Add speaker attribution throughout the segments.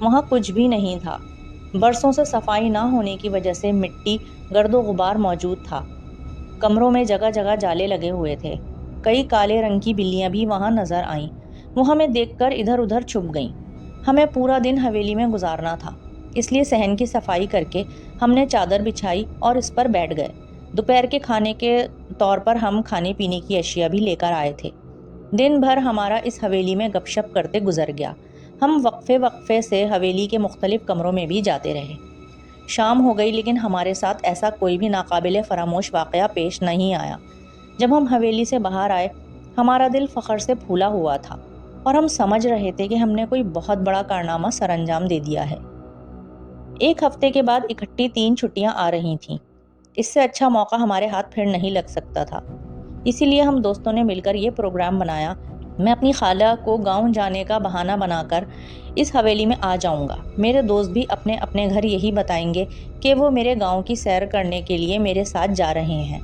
Speaker 1: وہاں کچھ بھی نہیں تھا۔ برسوں سے صفائی نہ ہونے کی وجہ سے مٹی، گرد و غبار موجود تھا۔ کمروں میں جگہ جگہ جالے لگے ہوئے تھے۔ کئی کالے رنگ کی بلیاں بھی وہاں نظر آئیں۔ وہ ہمیں دیکھ کر ادھر ادھر چھپ گئیں۔ ہمیں پورا دن حویلی میں گزارنا تھا، اس لیے صحن کی صفائی کر کے ہم نے چادر بچھائی اور اس پر بیٹھ گئے۔ دوپہر کے کھانے کے طور پر ہم کھانے پینے کی اشیاء بھی لے کر آئے تھے۔ دن بھر ہمارا اس حویلی میں گپ شپ کرتے گزر گیا۔ ہم وقفے وقفے سے حویلی کے مختلف کمروں میں بھی جاتے رہے۔ شام ہو گئی لیکن ہمارے ساتھ ایسا کوئی بھی ناقابل فراموش واقعہ پیش نہیں آیا۔ جب ہم حویلی سے باہر آئے، ہمارا دل فخر سے پھولا ہوا تھا اور ہم سمجھ رہے تھے کہ ہم نے کوئی بہت بڑا کارنامہ سر انجام دے دیا ہے۔ ایک ہفتے کے بعد اکٹھی 3 چھٹیاں آ رہی تھیں۔ اس سے اچھا موقع ہمارے ہاتھ پھر نہیں لگ سکتا تھا۔ اسی لیے ہم دوستوں نے مل کر یہ پروگرام بنایا، میں اپنی خالہ کو گاؤں جانے کا بہانہ بنا کر اس حویلی میں آ جاؤں گا۔ میرے دوست بھی اپنے اپنے گھر یہی بتائیں گے کہ وہ میرے گاؤں کی سیر کرنے کے لیے میرے ساتھ جا رہے ہیں،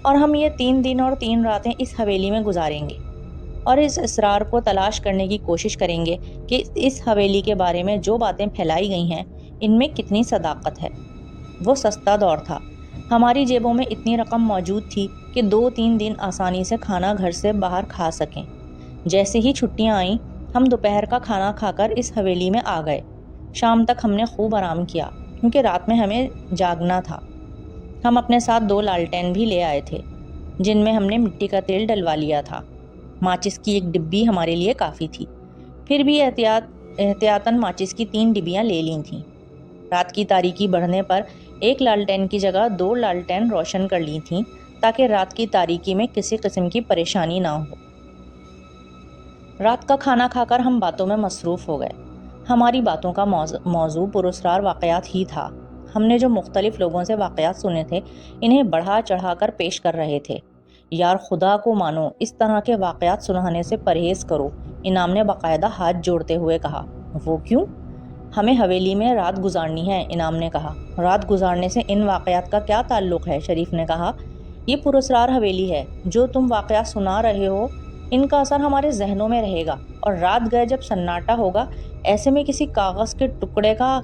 Speaker 1: اور ہم یہ 3 دن اور 3 راتیں اس حویلی میں گزاریں گے اور اس اسرار کو تلاش کرنے کی کوشش کریں گے کہ اس حویلی کے بارے میں جو باتیں پھیلائی گئی ہیں ان میں کتنی صداقت ہے۔ وہ سستا دور تھا۔ ہماری جیبوں میں اتنی رقم موجود تھی کہ 2-3 دن آسانی سے کھانا گھر سے باہر کھا سکیں۔ جیسے ہی چھٹیاں آئیں، ہم دوپہر کا کھانا کھا کر اس حویلی میں آ گئے۔ شام تک ہم نے خوب آرام کیا کیونکہ رات میں ہمیں جاگنا تھا۔ ہم اپنے ساتھ 2 لالٹین بھی لے آئے تھے جن میں ہم نے مٹی کا تیل ڈلوا لیا تھا۔ ماچس کی ایک ڈبی ہمارے لیے کافی تھی، پھر بھی احتیاطاً ماچس کی 3 ڈبیاں لے لی تھیں۔ رات کی تاریکی بڑھنے پر ایک لالٹین کی جگہ 2 لالٹین روشن کر لی تھیں تاکہ رات کی تاریکی میں کسی قسم کی پریشانی نہ ہو۔ رات کا کھانا کھا کر ہم باتوں میں مصروف ہو گئے۔ ہماری باتوں کا موضوع پراسرار واقعات ہی تھا۔ ہم نے جو مختلف لوگوں سے واقعات سنے تھے انہیں بڑھا چڑھا کر پیش کر رہے تھے۔ یار خدا کو مانو، اس طرح کے واقعات سنانے سے پرہیز کرو، انعام نے باقاعدہ ہاتھ جوڑتے ہوئے کہا۔ وہ کیوں؟ ہمیں حویلی میں رات گزارنی ہے، انعام نے کہا۔ رات گزارنے سے ان واقعات کا کیا تعلق ہے؟ شریف نے کہا۔ یہ پراسرار حویلی ہے، جو تم واقعات سنا رہے ہو ان کا اثر ہمارے ذہنوں میں رہے گا، اور رات گئے جب سناٹا ہوگا، ایسے میں کسی کاغذ کے ٹکڑے کا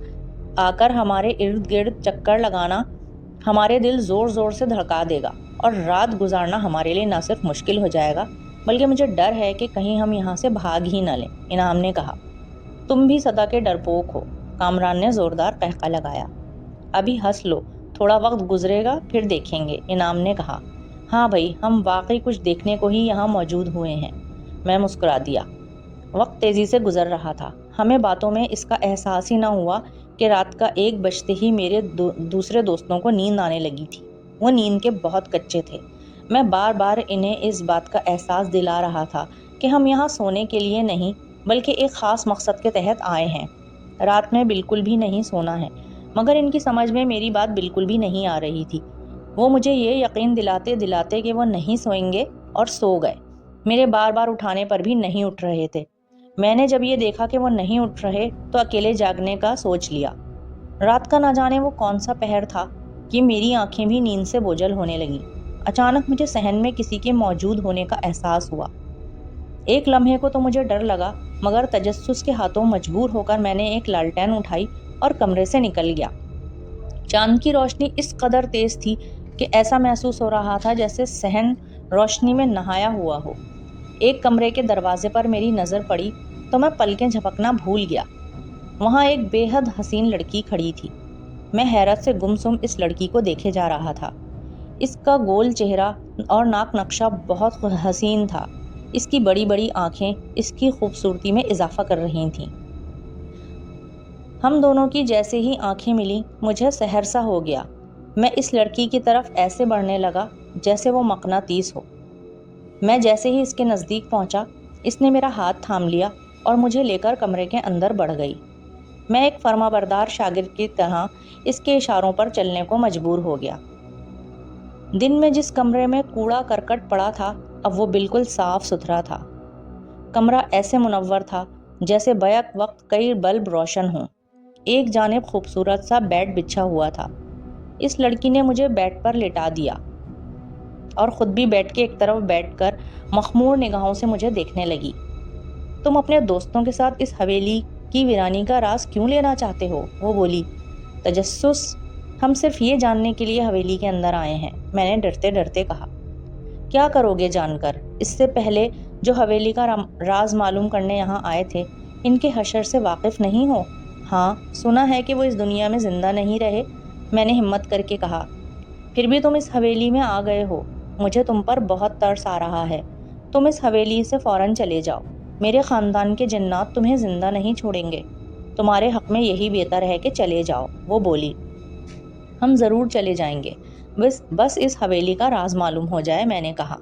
Speaker 1: آ کر ہمارے ارد گرد چکر لگانا ہمارے دل زور زور سے دھڑکا دے گا، اور رات گزارنا ہمارے لیے نہ صرف مشکل ہو جائے گا بلکہ مجھے ڈر ہے کہ کہیں ہم یہاں سے بھاگ ہی نہ لیں، انعام نے کہا۔ تم بھی سدا کے ڈرپوک ہو، کامران نے زوردار قہقہ لگایا۔ ابھی ہنس لو، تھوڑا وقت گزرے گا پھر دیکھیں گے، انعام نے کہا۔ ہاں بھائی، ہم واقعی کچھ دیکھنے کو ہی یہاں موجود ہوئے ہیں، میں مسکرا دیا۔ وقت تیزی سے گزر رہا تھا۔ ہمیں باتوں میں اس کا احساس ہی نہ ہوا کہ رات کا 1 بجتے ہی میرے دوسرے دوستوں کو نیند آنے لگی تھی۔ وہ نیند کے بہت کچے تھے۔ میں بار بار انہیں اس بات کا احساس دلا رہا تھا کہ ہم یہاں سونے کے لیے نہیں بلکہ ایک خاص مقصد کے تحت آئے ہیں۔ رات میں بالکل بھی نہیں سونا ہے، مگر ان کی سمجھ میں میری بات بالکل بھی نہیں آ رہی تھی۔ وہ مجھے یہ یقین دلاتے دلاتے کہ وہ نہیں سوئیں گے اور سو گئے، میرے بار بار اٹھانے پر بھی نہیں اٹھ رہے تھے۔ میں نے جب یہ دیکھا کہ وہ نہیں اٹھ رہے تو اکیلے جاگنے کا سوچ لیا۔ رات کا نہ جانے وہ کون سا پہر تھا کہ میری آنکھیں بھی نیند سے بوجھل ہونے لگیں۔ اچانک مجھے صحن میں کسی کے موجود ہونے کا احساس ہوا۔ ایک لمحے کو تو مجھے ڈر لگا، مگر تجسس کے ہاتھوں مجبور ہو کر میں نے ایک لالٹین اٹھائی اور کمرے سے نکل گیا۔ چاند کی روشنی اس قدر تیز تھی کہ ایسا محسوس ہو رہا تھا جیسے صحن روشنی میں نہایا ہوا ہو۔ ایک کمرے کے دروازے پر میری نظر پڑی تو میں پلکیں جھپکنا بھول گیا۔ وہاں ایک بے حد حسین لڑکی کھڑی تھی۔ میں حیرت سے گمسم اس لڑکی کو دیکھے جا رہا تھا۔ اس کا گول چہرہ اور ناک نقشہ بہت حسین تھا۔ اس کی بڑی بڑی آنکھیں اس کی خوبصورتی میں اضافہ کر رہی تھیں۔ ہم دونوں کی جیسے ہی آنکھیں ملیں مجھے سحر سا ہو گیا۔ میں اس لڑکی کی طرف ایسے بڑھنے لگا جیسے وہ مقناطیس ہو۔ میں جیسے ہی اس کے نزدیک پہنچا، اس نے میرا ہاتھ تھام لیا اور مجھے لے کر کمرے کے اندر بڑھ گئی۔ میں ایک فرما بردار شاگرد کی طرح اس کے اشاروں پر چلنے کو مجبور ہو گیا۔ دن میں جس کمرے میں کوڑا کرکٹ پڑا تھا اب وہ بالکل صاف ستھرا تھا۔ کمرہ ایسے منور تھا جیسے بیک وقت کئی بلب روشن ہوں۔ ایک جانب خوبصورت سا بیڈ بچھا ہوا تھا۔ اس لڑکی نے مجھے بیڈ پر لٹا دیا اور خود بھی بیڈ کے ایک طرف بیٹھ کر مخمور نگاہوں سے مجھے دیکھنے لگی۔ تم اپنے دوستوں کے ساتھ اس حویلی کی ویرانی کا راز کیوں لینا چاہتے ہو؟ وہ بولی۔ تجسس؟ ہم صرف یہ جاننے کے لیے حویلی کے اندر آئے ہیں، میں نے ڈرتے ڈرتے کہا۔ کیا کرو گے جان کر؟ اس سے پہلے جو حویلی کا راز معلوم کرنے یہاں آئے تھے، ان کے حشر سے واقف نہیں ہو؟ ہاں، سنا ہے کہ وہ اس دنیا میں زندہ نہیں رہے، میں نے ہمت کر کے کہا۔ پھر بھی تم اس حویلی میں آ گئے ہو، مجھے تم پر بہت ترس آ رہا ہے، تم اس حویلی سے فوراً چلے جاؤ، میرے خاندان کے جنات تمہیں زندہ نہیں چھوڑیں گے، تمہارے حق میں یہی بہتر ہے کہ چلے جاؤ، وہ بولی۔ ہم ضرور چلے جائیں گے، بس اس حویلی کا راز معلوم ہو جائے، میں نے کہا۔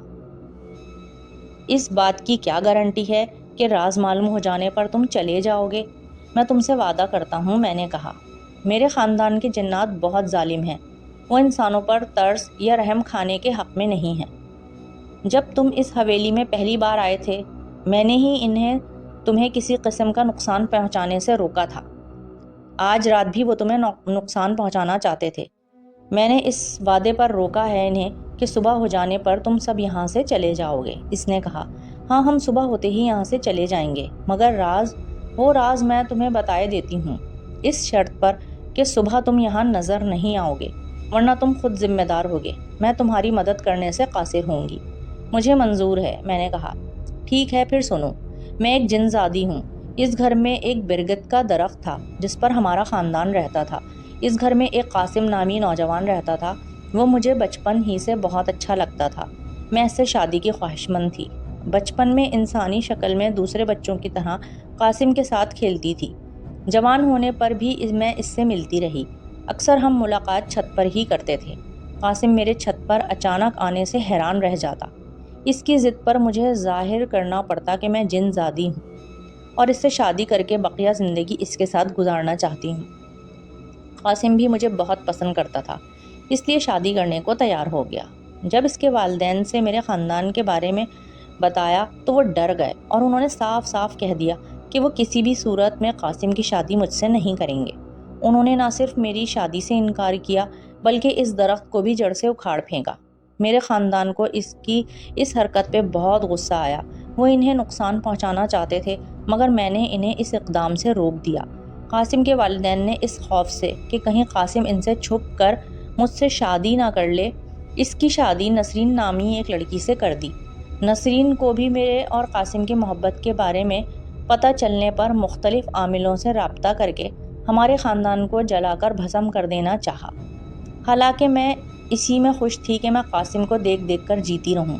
Speaker 1: اس بات کی کیا گارنٹی ہے کہ راز معلوم ہو جانے پر تم چلے جاؤ گے؟ میں تم سے وعدہ کرتا ہوں، میں نے کہا۔ میرے خاندان کے جنات بہت ظالم ہیں، وہ انسانوں پر ترس یا رحم کھانے کے حق میں نہیں ہیں۔ جب تم اس حویلی میں پہلی بار آئے تھے، میں نے ہی تمہیں کسی قسم کا نقصان پہنچانے سے روکا تھا۔ آج رات بھی وہ تمہیں نقصان پہنچانا چاہتے تھے، میں نے اس وعدے پر روکا ہے انہیں کہ صبح ہو جانے پر تم سب یہاں سے چلے جاؤ گے۔ اس نے کہا۔ ہاں، ہم صبح ہوتے ہی یہاں سے چلے جائیں گے، مگر وہ راز میں تمہیں بتائے دیتی ہوں، اس شرط پر کہ صبح تم یہاں نظر نہیں آؤ گے، ورنہ تم خود ذمہ دار ہوگے، میں تمہاری مدد کرنے سے قاصر ہوں گی۔ مجھے منظور ہے، میں نے کہا۔ ٹھیک ہے، پھر سنو، میں ایک جن زادی ہوں، اس گھر میں ایک برگت کا درخت تھا جس پر ہمارا خاندان رہتا تھا، اس گھر میں ایک قاسم نامی نوجوان رہتا تھا، وہ مجھے بچپن ہی سے بہت اچھا لگتا تھا، میں اس سے شادی کی خواہشمند تھی۔ بچپن میں انسانی شکل میں دوسرے بچوں کی طرح قاسم کے ساتھ کھیلتی تھی، جوان ہونے پر بھی میں اس سے ملتی رہی، اکثر ہم ملاقات چھت پر ہی کرتے تھے۔ قاسم میرے چھت پر اچانک آنے سے حیران رہ جاتا، اس کی ضد پر مجھے ظاہر کرنا پڑتا کہ میں جن زادی ہوں اور اس سے شادی کر کے بقیہ زندگی اس کے ساتھ گزارنا چاہتی ہوں۔ قاسم بھی مجھے بہت پسند کرتا تھا، اس لیے شادی کرنے کو تیار ہو گیا۔ جب اس کے والدین سے میرے خاندان کے بارے میں بتایا تو وہ ڈر گئے اور انہوں نے صاف صاف کہہ دیا کہ وہ کسی بھی صورت میں قاسم کی شادی مجھ سے نہیں کریں گے۔ انہوں نے نہ صرف میری شادی سے انکار کیا بلکہ اس درخت کو بھی جڑ سے اکھاڑ پھینکا۔ میرے خاندان کو اس کی اس حرکت پہ بہت غصہ آیا، وہ انہیں نقصان پہنچانا چاہتے تھے مگر میں نے انہیں اس اقدام سے روک دیا۔ قاسم کے والدین نے اس خوف سے کہ کہیں قاسم ان سے چھپ کر مجھ سے شادی نہ کر لے، اس کی شادی نسرین نامی ایک لڑکی سے کر دی۔ نسرین کو بھی میرے اور قاسم کی محبت کے بارے میں پتہ چلنے پر مختلف عاملوں سے رابطہ کر کے ہمارے خاندان کو جلا کر بھسم کر دینا چاہا۔ حالانکہ میں اسی میں خوش تھی کہ میں قاسم کو دیکھ دیکھ کر جیتی رہوں۔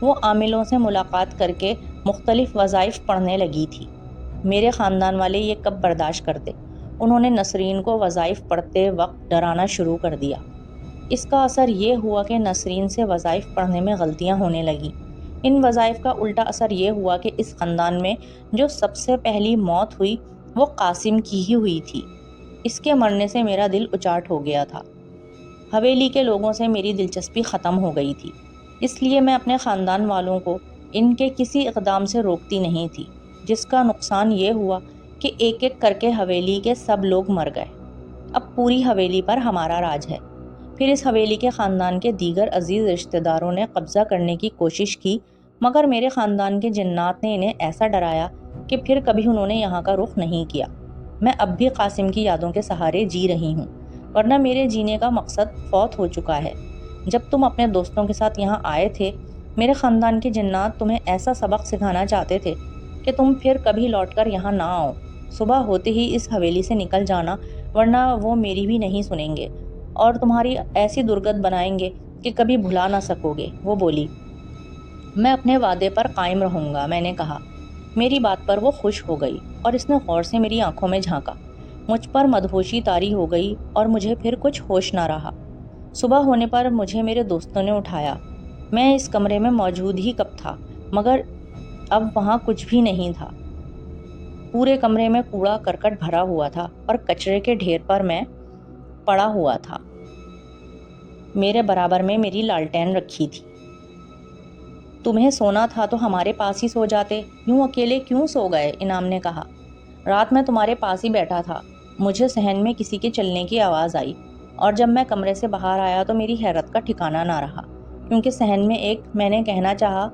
Speaker 1: وہ عاملوں سے ملاقات کر کے مختلف وظائف پڑھنے لگی تھی۔ میرے خاندان والے یہ کب برداشت کرتے؟ انہوں نے نسرین کو وظائف پڑھتے وقت ڈرانا شروع کر دیا۔ اس کا اثر یہ ہوا کہ نسرین سے وظائف پڑھنے میں غلطیاں ہونے لگیں۔ ان وظائف کا الٹا اثر یہ ہوا کہ اس خاندان میں جو سب سے پہلی موت ہوئی وہ قاسم کی ہی ہوئی تھی۔ اس کے مرنے سے میرا دل اچاٹ ہو گیا تھا، حویلی کے لوگوں سے میری دلچسپی ختم ہو گئی تھی، اس لیے میں اپنے خاندان والوں کو ان کے کسی اقدام سے روکتی نہیں تھی، جس کا نقصان یہ ہوا کہ ایک ایک کر کے حویلی کے سب لوگ مر گئے۔ اب پوری حویلی پر ہمارا راج ہے۔ پھر اس حویلی کے خاندان کے دیگر عزیز رشتہ داروں نے قبضہ کرنے کی کوشش کی مگر میرے خاندان کے جنات نے انہیں ایسا ڈرایا کہ پھر کبھی انہوں نے یہاں کا رخ نہیں کیا۔ میں اب بھی قاسم کی یادوں کے سہارے جی رہی ہوں، ورنہ میرے جینے کا مقصد فوت ہو چکا ہے۔ جب تم اپنے دوستوں کے ساتھ یہاں آئے تھے، میرے خاندان کے جنات تمہیں ایسا سبق سکھانا چاہتے تھے کہ تم پھر کبھی لوٹ کر یہاں نہ آؤ، صبح ہوتے ہی اس حویلی سے نکل جانا، ورنہ وہ میری بھی نہیں سنیں گے اور تمہاری ایسی درگت بنائیں گے کہ کبھی بھلا نہ سکو گے، وہ بولی۔ میں اپنے وعدے پر قائم رہوں گا، میں نے کہا۔ میری بات پر وہ خوش ہو گئی اور اس نے غور سے میری آنکھوں میں جھانکا۔ مجھ پر مدہوشی طاری ہو گئی اور مجھے پھر کچھ ہوش نہ رہا۔ صبح ہونے پر مجھے میرے دوستوں نے اٹھایا۔ میں اس کمرے میں موجود ہی کب تھا مگر اب وہاں کچھ بھی نہیں تھا۔ پورے کمرے میں کوڑا کرکٹ بھرا ہوا تھا اور کچرے کے ڈھیر پر میں پڑا ہوا تھا۔ میرے برابر میں میری لالٹین رکھی تھی۔ تمہیں سونا تھا تو ہمارے پاس ہی سو جاتے، یوں اکیلے کیوں سو گئے؟ انعام نے کہا۔ رات میں تمہارے پاس ہی بیٹھا تھا، مجھے صحن میں کسی کے چلنے کی آواز آئی اور جب میں کمرے سے باہر آیا تو میری حیرت کا ٹھکانہ نہ رہا، کیونکہ صحن میں ایک، میں نے کہنا چاہا،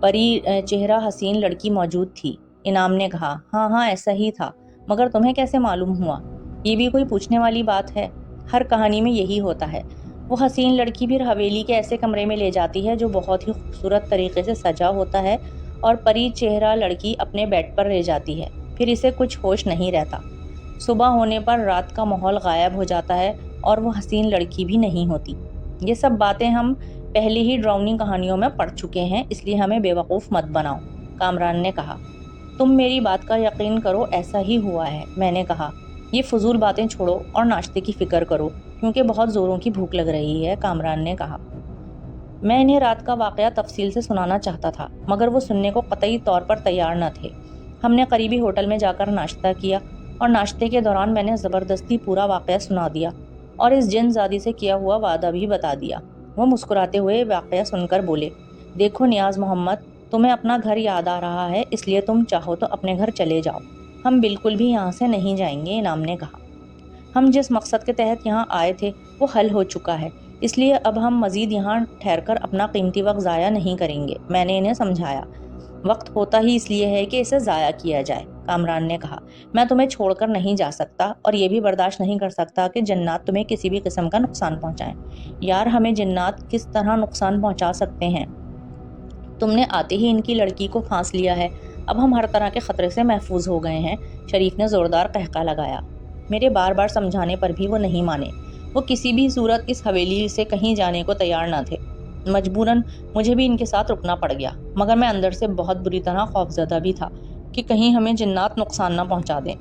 Speaker 1: پری چہرہ حسین لڑکی موجود تھی۔ انعام نے کہا، ہاں ہاں ایسا ہی تھا، مگر تمہیں کیسے معلوم ہوا؟ یہ بھی کوئی پوچھنے والی بات ہے؟ ہر کہانی میں یہی ہوتا ہے، وہ حسین لڑکی پھر حویلی کے ایسے کمرے میں لے جاتی ہے جو بہت ہی خوبصورت طریقے سے سجا ہوتا ہے، اور پری چہرہ لڑکی اپنے بیڈ پر لے جاتی ہے، پھر اسے کچھ ہوش نہیں رہتا۔ صبح ہونے پر رات کا ماحول غائب ہو جاتا ہے اور وہ حسین لڑکی بھی نہیں ہوتی۔ یہ سب باتیں ہم پہلی ہی ڈراؤنی کہانیوں میں پڑھ چکے ہیں، اس لیے ہمیں بے وقوف مت بناؤ، کامران نے کہا۔ تم میری بات کا یقین کرو، ایسا ہی ہوا ہے، میں نے کہا۔ یہ فضول باتیں چھوڑو اور ناشتے کی فکر کرو، کیونکہ بہت زوروں کی بھوک لگ رہی ہے، کامران نے کہا۔ میں انہیں رات کا واقعہ تفصیل سے سنانا چاہتا تھا، مگر وہ سننے کو قطعی طور پر تیار نہ تھے۔ ہم نے قریبی ہوٹل میں جا کر ناشتہ کیا، اور ناشتے کے دوران میں نے زبردستی پورا واقعہ سنا دیا اور اس جن زادی سے کیا ہوا وعدہ بھی بتا دیا۔ وہ مسکراتے ہوئے واقعہ سن کر بولے، دیکھو نیاز محمد، تمہیں اپنا گھر یاد آ رہا ہے، اس لیے تم چاہو تو اپنے گھر چلے جاؤ۔ ہم بالکل بھی یہاں سے نہیں جائیں گے، انعام نے کہا۔ ہم جس مقصد کے تحت یہاں آئے تھے وہ حل ہو چکا ہے، اس لیے اب ہم مزید یہاں ٹھہر کر اپنا قیمتی وقت ضائع نہیں کریں گے، میں نے انہیں سمجھایا۔ وقت ہوتا ہی اس لیے ہے کہ اسے ضائع کیا جائے، کامران نے کہا۔ میں تمہیں چھوڑ کر نہیں جا سکتا، اور یہ بھی برداشت نہیں کر سکتا کہ جنات تمہیں کسی بھی قسم کا نقصان پہنچائیں۔ یار، ہمیں جنات کس طرح نقصان پہنچا سکتے ہیں؟ تم نے آتے ہی ان کی لڑکی کو پھانس لیا ہے، اب ہم ہر طرح کے خطرے سے محفوظ ہو گئے ہیں، شریف نے زوردار قہقہ لگایا۔ میرے بار بار سمجھانے پر بھی وہ نہیں مانے۔ وہ کسی بھی صورت اس حویلی سے کہیں جانے کو تیار نہ تھے۔ مجبوراً مجھے بھی ان کے ساتھ رکنا پڑ گیا، مگر میں اندر سے بہت بری طرح خوفزدہ بھی تھا کہ کہیں ہمیں جنات نقصان نہ پہنچا دیں۔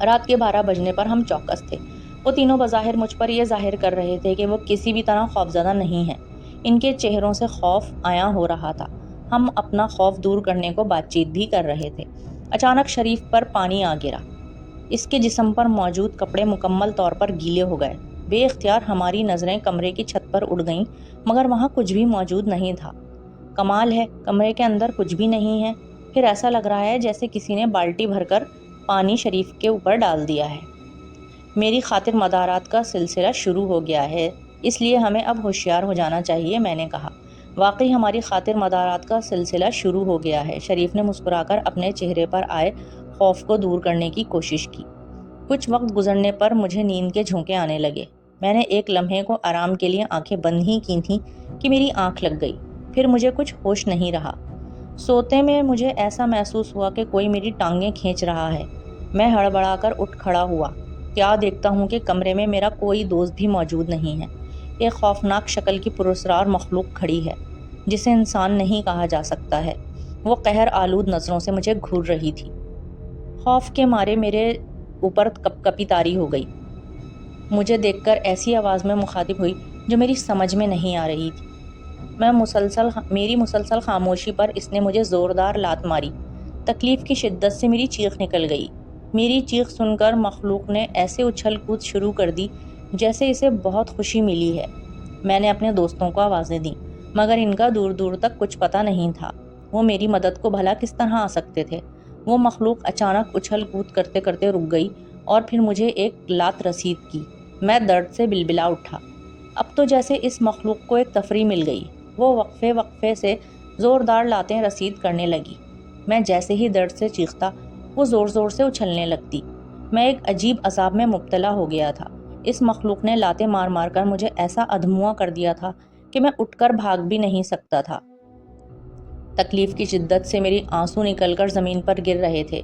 Speaker 1: رات کے 12 بجنے پر ہم چوکس تھے۔ وہ تینوں بظاہر مجھ پر یہ ظاہر کر رہے تھے کہ وہ کسی بھی طرح خوفزدہ نہیں ہیں۔ ان کے چہروں سے خوف عیاں ہو رہا تھا۔ ہم اپنا خوف دور کرنے کو بات چیت بھی کر رہے تھے۔ اچانک شریف پر پانی آ گرا۔ اس کے جسم پر موجود کپڑے مکمل طور پر گیلے ہو گئے۔ بے اختیار ہماری نظریں کمرے کی چھت پر اڑ گئیں، مگر وہاں کچھ بھی موجود نہیں تھا۔ کمال ہے، کمرے کے اندر کچھ بھی نہیں ہے۔ پھر ایسا لگ رہا ہے جیسے کسی نے بالٹی بھر کر پانی شریف کے اوپر ڈال دیا ہے۔ میری خاطر مدارات کا سلسلہ شروع ہو گیا ہے، اس لیے ہمیں اب ہوشیار ہو جانا چاہیے، میں نے کہا۔ واقعی ہماری خاطر مدارات کا سلسلہ شروع ہو گیا ہے، شریف نے مسکرا کر اپنے چہرے پر آئے خوف کو دور کرنے کی کوشش کی۔ کچھ وقت گزرنے پر مجھے نیند کے جھونکے آنے لگے۔ میں نے ایک لمحے کو آرام کے لیے آنکھیں بند ہی کی تھیں کہ میری آنکھ لگ گئی، پھر مجھے کچھ ہوش نہیں رہا۔ سوتے میں مجھے ایسا محسوس ہوا کہ کوئی میری ٹانگیں کھینچ رہا ہے۔ میں ہڑبڑا کر اٹھ کھڑا ہوا۔ کیا دیکھتا ہوں کہ کمرے میں میرا کوئی دوست بھی موجود نہیں ہے۔ ایک خوفناک شکل کی پراسرار مخلوق کھڑی ہے، جسے انسان نہیں کہا جا سکتا ہے۔ وہ قہر آلود نظروں سے مجھے گھور رہی تھی۔ خوف کے مارے میرے اوپر کپ کپی طاری ہو گئی۔ مجھے دیکھ کر ایسی آواز میں مخاطب ہوئی جو میری سمجھ میں نہیں آ رہی تھی۔ میری مسلسل خاموشی پر اس نے مجھے زوردار لات ماری۔ تکلیف کی شدت سے میری چیخ نکل گئی۔ میری چیخ سن کر مخلوق نے ایسے اچھل کود شروع کر دی جیسے اسے بہت خوشی ملی ہے۔ میں نے اپنے دوستوں کو آوازیں دیں، مگر ان کا دور دور تک کچھ پتہ نہیں تھا۔ وہ میری مدد کو بھلا کس طرح آ سکتے تھے؟ وہ مخلوق اچانک اچھل کود کرتے کرتے رک گئی اور پھر مجھے ایک لات رسید کی۔ میں درد سے بلبلا اٹھا۔ اب تو جیسے اس مخلوق کو ایک تفریح مل گئی۔ وہ وقفے وقفے سے زوردار لاتیں رسید کرنے لگی۔ میں جیسے ہی درد سے چیختا، وہ زور زور سے اچھلنے لگتی۔ میں ایک عجیب عذاب میں مبتلا ہو گیا تھا۔ اس مخلوق نے لاتیں مار مار کر مجھے ایسا ادھموا کر دیا تھا کہ میں اٹھ کر بھاگ بھی نہیں سکتا تھا۔ تکلیف کی شدت سے میری آنسو نکل کر زمین پر گر رہے تھے۔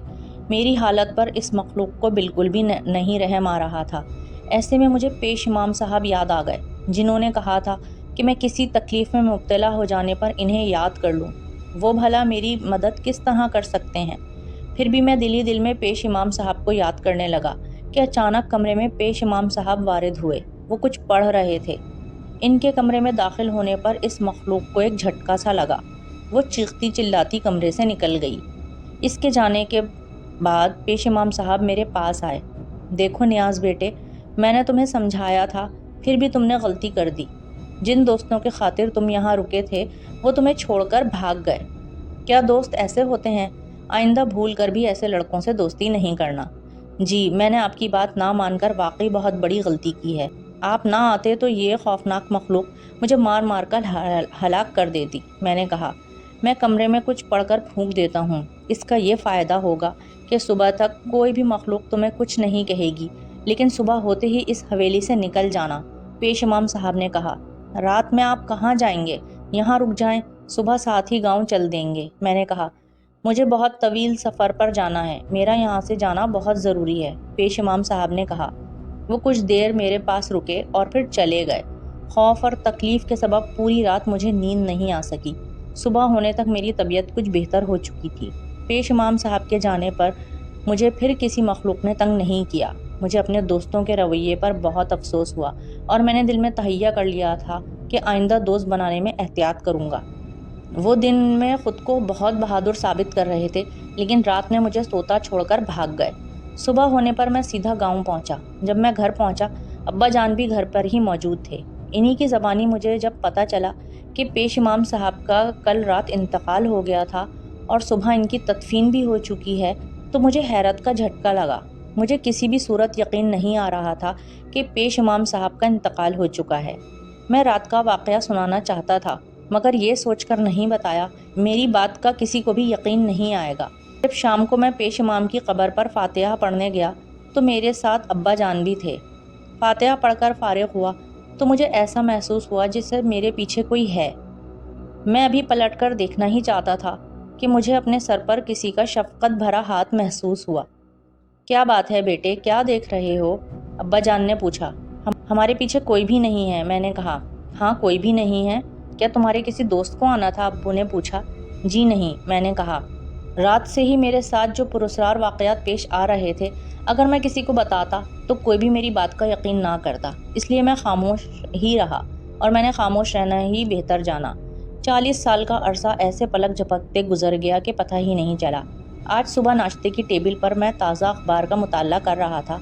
Speaker 1: میری حالت پر اس مخلوق کو بالکل بھی نہیں رحم آ رہا تھا۔ ایسے میں مجھے پیش امام صاحب یاد آ گئے، جنہوں نے کہا تھا کہ میں کسی تکلیف میں مبتلا ہو جانے پر انہیں یاد کر لوں۔ وہ بھلا میری مدد کس طرح کر سکتے ہیں؟ پھر بھی میں دل ہی دل میں پیش امام صاحب کو یاد کرنے لگا کہ اچانک کمرے میں پیش امام صاحب وارد ہوئے۔ وہ کچھ پڑھ رہے تھے۔ ان کے کمرے میں داخل ہونے پر اس مخلوق کو ایک جھٹکا سا لگا۔ وہ چیختی چلاتی کمرے سے نکل گئی۔ اس کے جانے کے بعد پیش امام صاحب میرے پاس آئے۔ دیکھو نیاز بیٹے، میں نے تمہیں سمجھایا تھا، پھر بھی تم نے غلطی کر دی۔ جن دوستوں کے خاطر تم یہاں رکے تھے وہ تمہیں چھوڑ کر بھاگ گئے۔ کیا دوست ایسے ہوتے ہیں؟ آئندہ بھول کر بھی ایسے لڑکوں سے دوستی نہیں کرنا۔ جی، میں نے آپ کی بات نہ مان کر واقعی بہت بڑی غلطی کی ہے۔ آپ نہ آتے تو یہ خوفناک مخلوق مجھے مار مار کر ہلاک کر دیتی، میں نے کہا۔ میں کمرے میں کچھ پڑھ کر پھونک دیتا ہوں، اس کا یہ فائدہ ہوگا کہ صبح تک کوئی بھی مخلوق تمہیں کچھ نہیں کہے گی، لیکن صبح ہوتے ہی اس حویلی سے نکل جانا۔ پیش امام صاحب نے کہا، رات میں آپ کہاں جائیں گے؟ یہاں رک جائیں، صبح ساتھ ہی گاؤں چل دیں گے۔ میں نے کہا، مجھے بہت طویل سفر پر جانا ہے، میرا یہاں سے جانا بہت ضروری ہے۔ پیش امام صاحب نے کہا۔ وہ کچھ دیر میرے پاس رکے اور پھر چلے گئے۔ خوف اور تکلیف کے سبب پوری رات مجھے نیند نہیں آ سکی۔ صبح ہونے تک میری طبیعت کچھ بہتر ہو چکی تھی۔ پیش امام صاحب کے جانے پر مجھے پھر کسی مخلوق نے تنگ نہیں کیا۔ مجھے اپنے دوستوں کے رویے پر بہت افسوس ہوا اور میں نے دل میں تہیہ کر لیا تھا کہ آئندہ دوست بنانے میں احتیاط کروں گا۔ وہ دن میں خود کو بہت بہادر ثابت کر رہے تھے، لیکن رات میں مجھے سوتا چھوڑ کر بھاگ گئے۔ صبح ہونے پر میں سیدھا گاؤں پہنچا۔ جب میں گھر پہنچا، ابا جان بھی گھر پر ہی موجود تھے۔ انہی کی زبانی مجھے جب پتہ چلا کہ پیش امام صاحب کا کل رات انتقال ہو گیا تھا اور صبح ان کی تدفین بھی ہو چکی ہے، تو مجھے حیرت کا جھٹکا لگا۔ مجھے کسی بھی صورت یقین نہیں آ رہا تھا کہ پیش امام صاحب کا انتقال ہو چکا ہے۔ میں رات کا واقعہ سنانا چاہتا تھا، مگر یہ سوچ کر نہیں بتایا میری بات کا کسی کو بھی یقین نہیں آئے گا۔ جب شام کو میں پیش امام کی قبر پر فاتحہ پڑھنے گیا تو میرے ساتھ ابا جان بھی تھے۔ فاتحہ پڑھ کر فارغ ہوا تو مجھے ایسا محسوس ہوا جیسے میرے پیچھے کوئی ہے۔ میں ابھی پلٹ کر دیکھنا ہی چاہتا تھا کہ مجھے اپنے سر پر کسی کا شفقت بھرا ہاتھ محسوس ہوا۔ کیا بات ہے بیٹے، کیا دیکھ رہے ہو؟ ابا جان نے پوچھا۔ ہمارے پیچھے کوئی بھی نہیں ہے، میں نے کہا۔ ہاں، کوئی بھی نہیں ہے؟ کیا تمہارے کسی دوست کو آنا تھا؟ ابو نے پوچھا۔ جی نہیں، میں نے کہا۔ رات سے ہی میرے ساتھ جو پراسرار واقعات پیش آ رہے تھے، اگر میں کسی کو بتاتا تو کوئی بھی میری بات کا یقین نہ کرتا، اس لیے میں خاموش ہی رہا، اور میں نے خاموش رہنا ہی بہتر جانا۔ 40 سال کا عرصہ ایسے پلک جھپکتے گزر گیا کہ پتہ ہی نہیں چلا۔ آج صبح ناشتے کی ٹیبل پر میں تازہ اخبار کا مطالعہ کر رہا تھا۔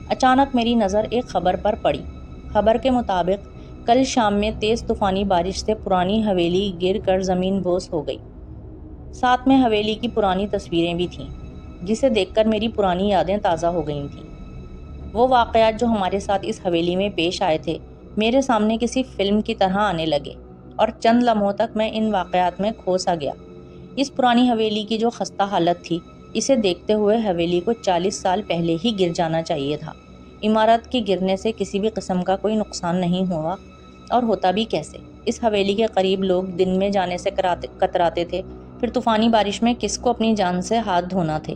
Speaker 1: اچانک میری نظر ایک خبر پر پڑی۔ خبر کے مطابق کل شام میں تیز طوفانی بارش سے پرانی حویلی گر کر زمین بوس ہو گئی۔ ساتھ میں حویلی کی پرانی تصویریں بھی تھیں، جسے دیکھ کر میری پرانی یادیں تازہ ہو گئی تھیں۔ وہ واقعات جو ہمارے ساتھ اس حویلی میں پیش آئے تھے، میرے سامنے کسی فلم کی طرح آنے لگے، اور چند لمحوں تک میں ان واقعات میں کھو سا گیا۔ اس پرانی حویلی کی جو خستہ حالت تھی، اسے دیکھتے ہوئے حویلی کو 40 سال پہلے ہی گر جانا چاہیے تھا۔ عمارت کے گرنے سے کسی بھی قسم کا کوئی نقصان نہیں ہوا، اور ہوتا بھی کیسے؟ اس حویلی کے قریب لوگ دن میں جانے سے کتراتے تھے، پھر طوفانی بارش میں کس کو اپنی جان سے ہاتھ دھونا تھے۔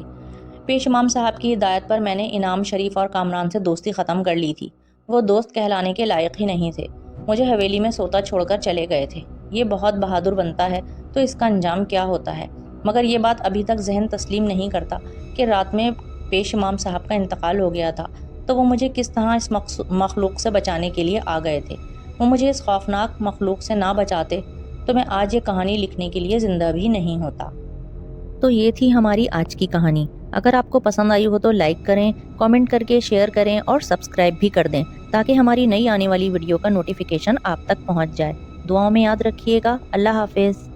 Speaker 1: پیش امام صاحب کی ہدایت پر میں نے انعام شریف اور کامران سے دوستی ختم کر لی تھی۔ وہ دوست کہلانے کے لائق ہی نہیں تھے، مجھے حویلی میں سوتا چھوڑ کر چلے گئے تھے۔ یہ بہت بہادر بنتا ہے تو اس کا انجام کیا ہوتا ہے؟ مگر یہ بات ابھی تک ذہن تسلیم نہیں کرتا کہ رات میں پیش امام صاحب کا انتقال ہو گیا تھا تو وہ مجھے کس طرح اس مخلوق سے بچانے کے لیے آ گئے تھے۔ وہ مجھے اس خوفناک مخلوق سے نہ بچاتے تو میں آج یہ کہانی لکھنے کے لیے زندہ بھی نہیں ہوتا۔ تو یہ تھی ہماری آج کی کہانی۔ اگر آپ کو پسند آئی ہو تو لائک کریں، کامنٹ کر کے شیئر کریں اور سبسکرائب بھی کر دیں تاکہ ہماری نئی آنے والی ویڈیو کا نوٹیفیکیشن آپ تک پہنچ جائے۔ دعاؤں میں یاد رکھیے گا۔ اللہ حافظ۔